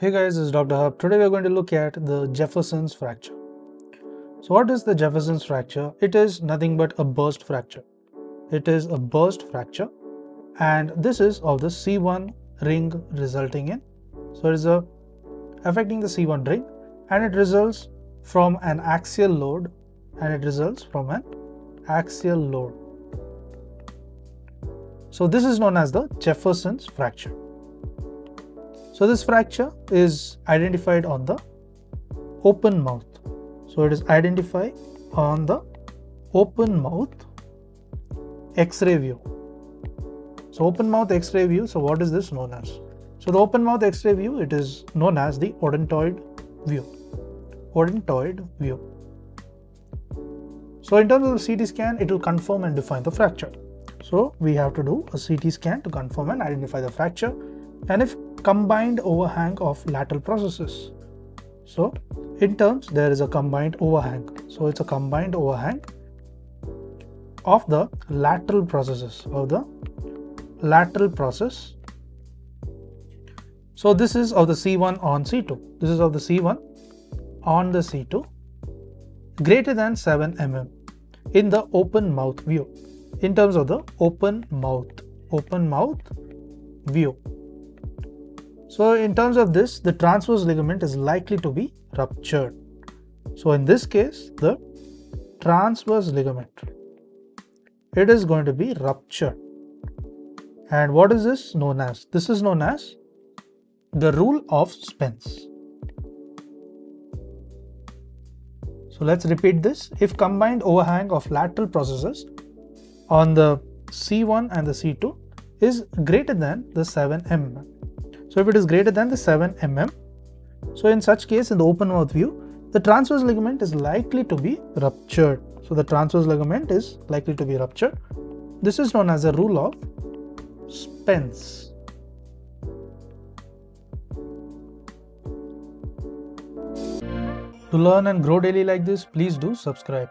Hey guys, this is Dr. Hub. Today we are going to look at the Jefferson's fracture. So what is the Jefferson's fracture? It is nothing but a burst fracture. It is a burst fracture and this is of the C1 ring resulting in. So it is affecting the C1 ring and it results from an axial load So this is known as the Jefferson's fracture. So this fracture is identified on the open mouth. So it is identified on the open mouth X-ray view. So open mouth X-ray view. So what is this known as? So the open mouth X-ray view, it is known as the odontoid view. Odontoid view. So in terms of the CT scan, it will confirm and define the fracture. So we have to do a CT scan to confirm and identify the fracture. And if combined overhang of lateral processes. So in terms, there is a combined overhang. So it's a combined overhang of the lateral processes, So this is of the C1 on C2. This is of the C1 on the C2 greater than 7 mm in the open mouth view. In terms of the open mouth view. So in terms of this, the transverse ligament is likely to be ruptured. So in this case, the transverse ligament, it is going to be ruptured. And what is this known as? This is known as the rule of Spence. So let's repeat this. If combined overhang of lateral processes on the C1 and the C2 is greater than the 7 mm. So if it is greater than the 7 mm, so in such case, in the open mouth view, the transverse ligament is likely to be ruptured. So the transverse ligament is likely to be ruptured. This is known as the rule of Spence. To learn and grow daily like this, please do subscribe.